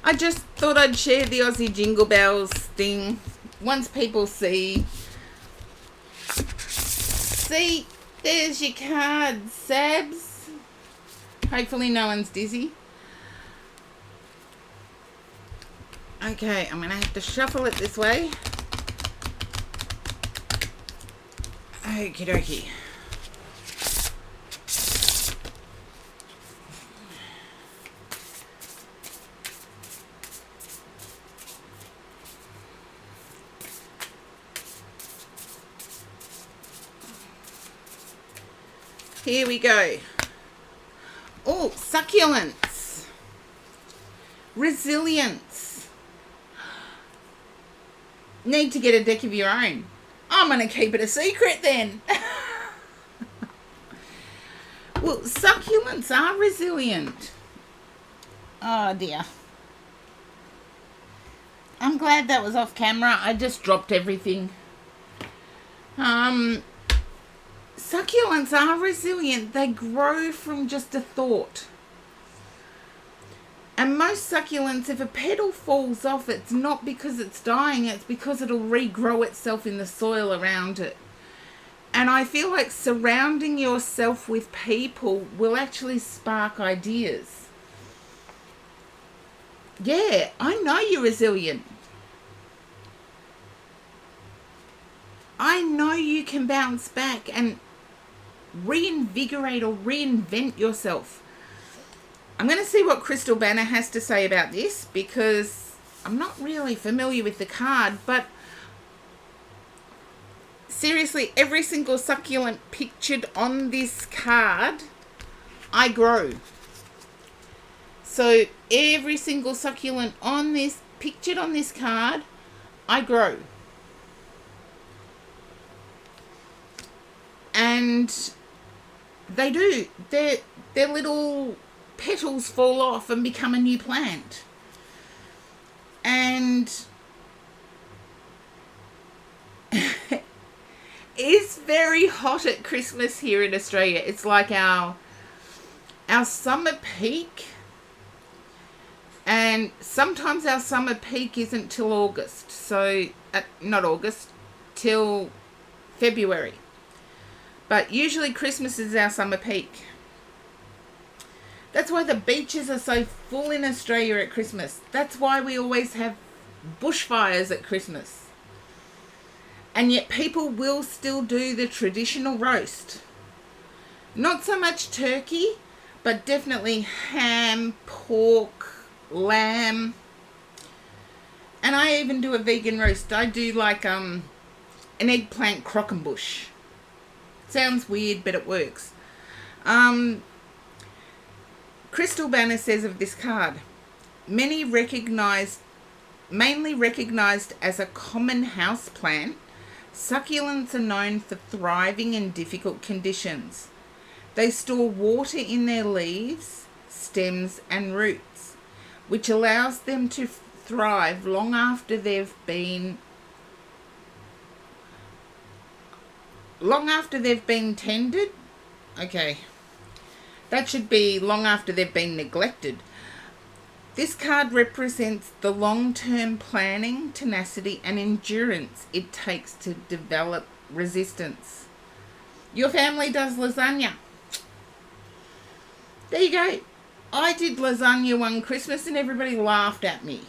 Speaker 1: I just thought I'd share the Aussie Jingle Bells thing. Once people see... See, there's your card, Sabs. Hopefully no one's dizzy. Okay, I'm going to have to shuffle it this way. Okie dokie. Here we go. Oh, succulents. Resilience. Need to get a deck of your own. I'm going to keep it a secret then. Well, succulents are resilient. Oh dear. I'm glad that was off camera. I just dropped everything. Succulents are resilient. They grow from just a thought. And most succulents, if a petal falls off, it's not because it's dying, it's because it'll regrow itself in the soil around it. And I feel like surrounding yourself with people will actually spark ideas. Yeah, I know you're resilient. I know you can bounce back and reinvigorate or reinvent yourself. I'm going to see what Crystal Banner has to say about this, because I'm not really familiar with the card, but seriously, every single succulent pictured on this card, I grow. So every single succulent on this, pictured on this card, I grow. And they do. Their little petals fall off and become a new plant. And it's very hot at Christmas here in Australia. It's like our summer peak. And sometimes our summer peak isn't till August. So, not August, till February. But usually Christmas is our summer peak. That's why the beaches are so full in Australia at Christmas. That's why we always have bushfires at Christmas. And yet people will still do the traditional roast. Not so much turkey, but definitely ham, pork, lamb. And I even do a vegan roast. I do like an eggplant croquembouche. Sounds weird, but it works. Crystal Banner says of this card, mainly recognized as a common house plant, succulents are known for thriving in difficult conditions. They store water in their leaves, stems and roots, which allows them to thrive long after they've been tended. Okay. That should be long after they've been neglected. This card represents the long-term planning, tenacity and endurance it takes to develop resistance. Your family does lasagna. There you go. I did lasagna one Christmas and everybody laughed at me.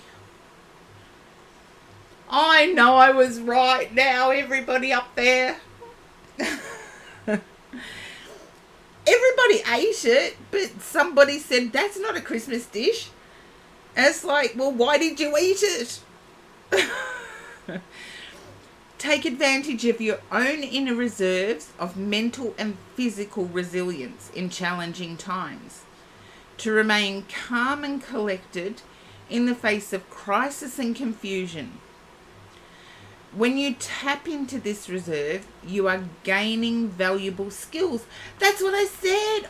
Speaker 1: I know I was right now, everybody up there. Everybody ate it, but somebody said, that's not a Christmas dish. And it's like, well, why did you eat it? Take advantage of your own inner reserves of mental and physical resilience in challenging times. To remain calm and collected in the face of crisis and confusion. When you tap into this reserve, you are gaining valuable skills. That's what I said.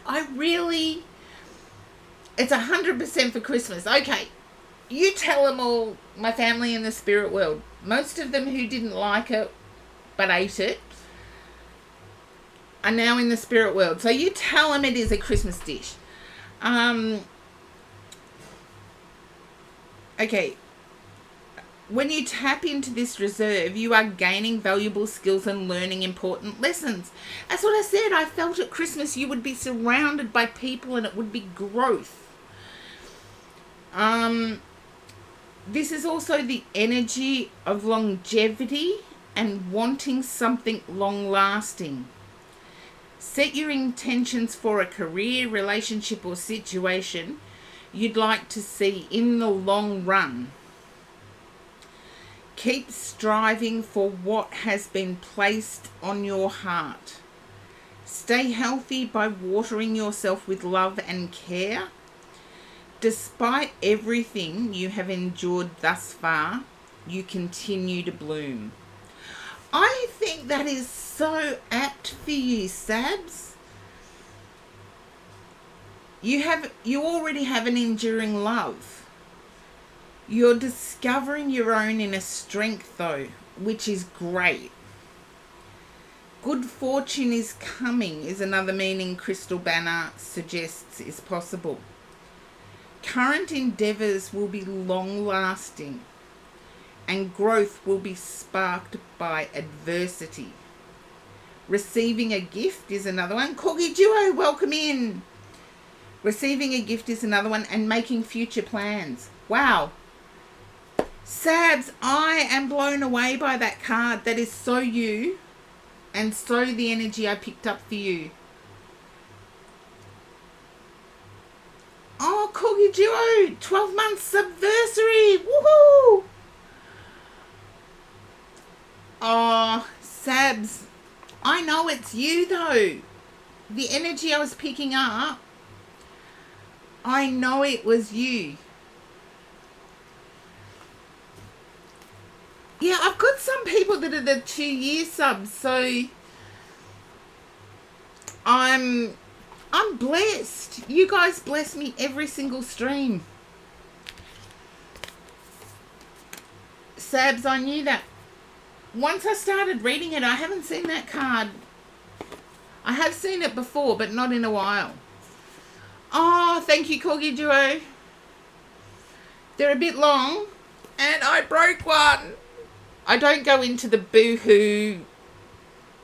Speaker 1: It's 100% for Christmas. Okay, you tell them all, my family in the spirit world. Most of them who didn't like it but ate it are now in the spirit world. So you tell them it is a Christmas dish. Okay. When you tap into this reserve, you are gaining valuable skills and learning important lessons. That's what I said. I felt at Christmas you would be surrounded by people and it would be growth. This is also the energy of longevity and wanting something long-lasting. Set your intentions for a career, relationship or situation you'd like to see in the long run. Keep striving for what has been placed on your heart. Stay healthy by watering yourself with love and care. Despite everything you have endured thus far, you continue to bloom. I think that is so apt for you, Sabs. You already have an enduring love. You're discovering your own inner strength though, which is great. Good fortune is coming is another meaning Crystal Banner suggests is possible. Current endeavours will be long-lasting and growth will be sparked by adversity. Receiving a gift is another one. Corgi Duo, welcome in. Receiving a gift is another one, and making future plans. Wow. Sabs, I am blown away by that card. That is so you and so the energy I picked up for you. Oh, Corgi Duo, 12 months anniversary. Woohoo! Oh, Sabs, I know it's you though. The energy I was picking up, I know it was you. Yeah, I've got some people that are the 2-year subs, so I'm blessed. You guys bless me every single stream. Sabs, I knew that. Once I started reading it, I haven't seen that card. I have seen it before, but not in a while. Oh, thank you, Corgi Duo. They're a bit long, and I broke one. I don't go into the boo-hoo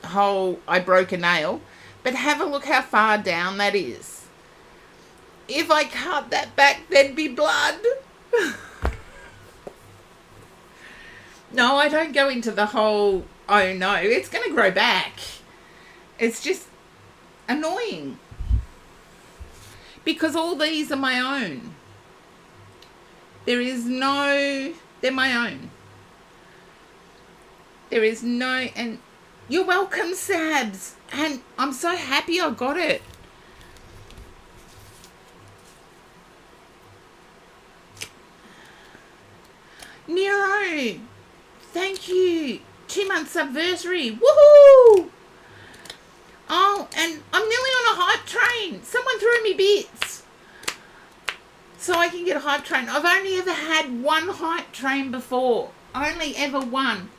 Speaker 1: whole I broke a nail, but have a look how far down that is. If I cut that back, there'd be blood. No, I don't go into the whole, oh no, it's going to grow back. It's just annoying. Because all these are my own. They're my own. There is no, and you're welcome, Sabs. And I'm so happy I got it. Nero, thank you. 2 months anniversary. Woohoo! Oh, and I'm nearly on a hype train. Someone threw me bits so I can get a hype train. I've only ever had one hype train before. Only ever one.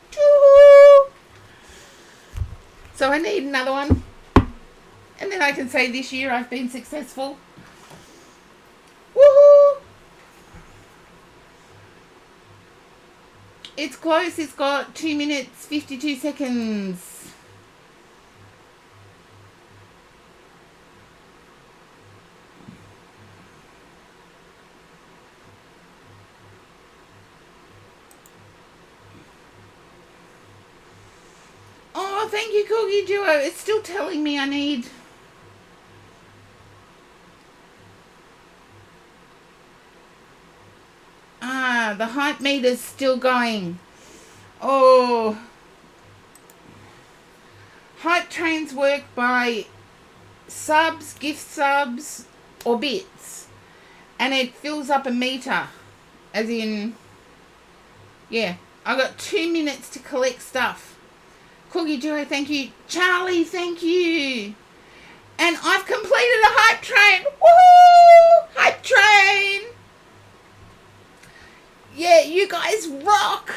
Speaker 1: So I need another one. And then I can say this year I've been successful. Woohoo! It's close. It's got 2 minutes, 52 seconds. Oh, thank you, Corgi Duo. It's still telling me I need... Ah, the hype meter's still going. Oh. Hype trains work by subs, gift subs, or bits. And it fills up a meter. As in... Yeah. I got 2 minutes to collect stuff. Corgi Duo, thank you. Charlie, thank you. And I've completed a hype train. Woohoo! Hype train! Yeah, you guys rock.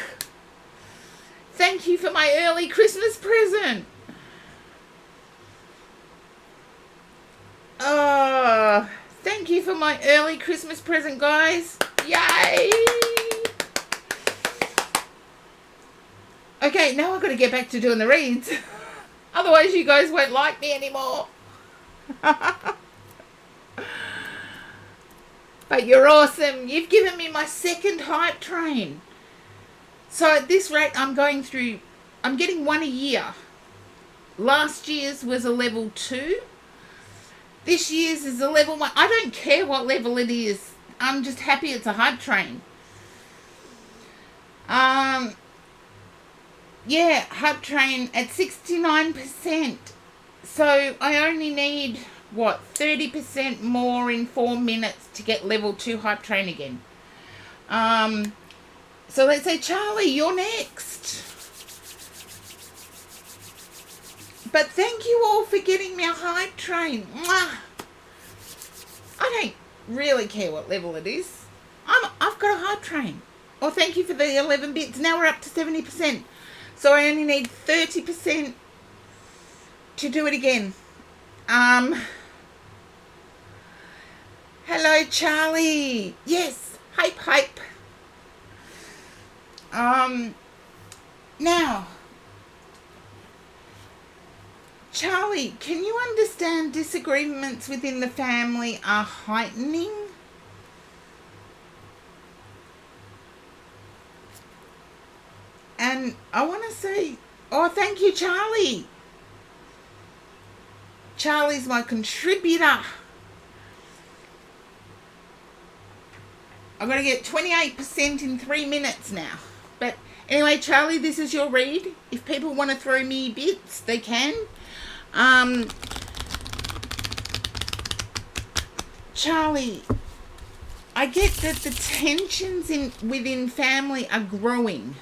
Speaker 1: Thank you for my early Christmas present. Oh, thank you for my early Christmas present, guys. Yay! Okay, now I've got to get back to doing the reads. Otherwise, you guys won't like me anymore. But you're awesome. You've given me my second hype train. So at this rate, I'm getting one a year. Last year's was a level 2. This year's is a level 1. I don't care what level it is. I'm just happy it's a hype train. Yeah, hype train at 69%. So I only need, what, 30% more in 4 minutes to get level 2 hype train again. So let's say, Charlie, you're next. But thank you all for getting me a hype train. Mwah! I don't really care what level it is. I've got a hype train. Well, thank you for the 11 bits. Now we're up to 70%. So I only need 30% to do it again. Hello, Charlie. Yes, hype, hype. Now, Charlie, can you understand disagreements within the family are heightening? And I want to say, oh, thank you, Charlie. Charlie's my contributor. I'm going to get 28% in 3 minutes now. But anyway, Charlie, this is your read. If people want to throw me bits, they can. Charlie, I get that the tensions within family are growing.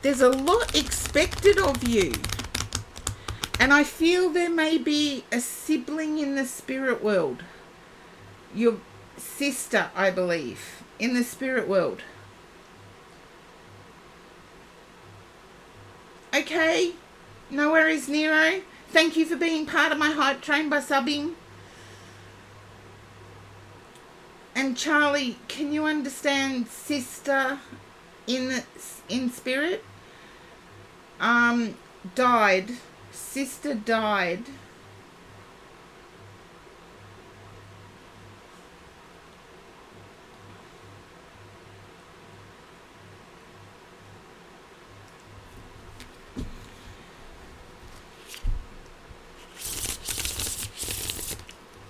Speaker 1: There's a lot expected of you. And I feel there may be a sibling in the spirit world. Your sister, I believe, in the spirit world. Okay, no worries, Nero. Thank you for being part of my hype train by subbing. And Charlie, can you understand sister in spirit? Died. Sister died.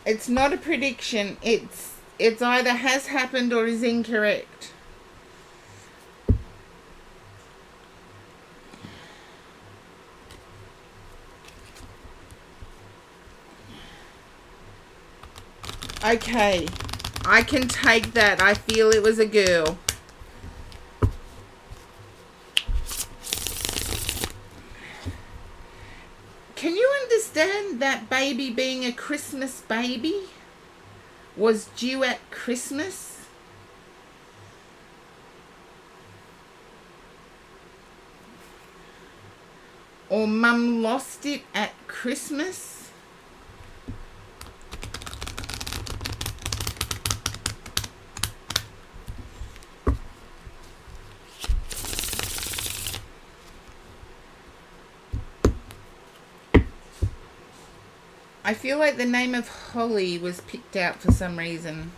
Speaker 1: It's not a prediction. It's either has happened or is incorrect. Okay, I can take that. I feel it was a girl. Can you understand that baby being a Christmas baby? Was due at Christmas? Or mum lost it at Christmas? I feel like the name of Holly was picked out for some reason.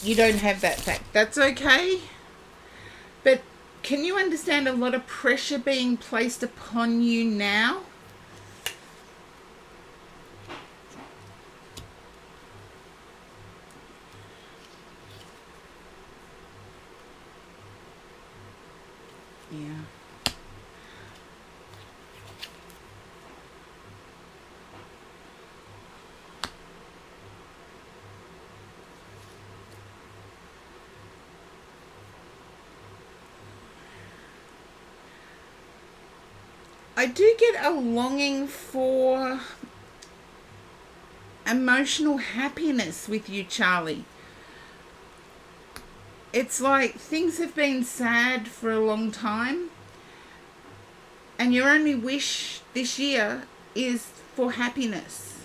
Speaker 1: You don't have that fact. That's okay. But can you understand a lot of pressure being placed upon you now? Yeah. I do get a longing for emotional happiness with you, Charlie. It's like things have been sad for a long time, and your only wish this year is for happiness.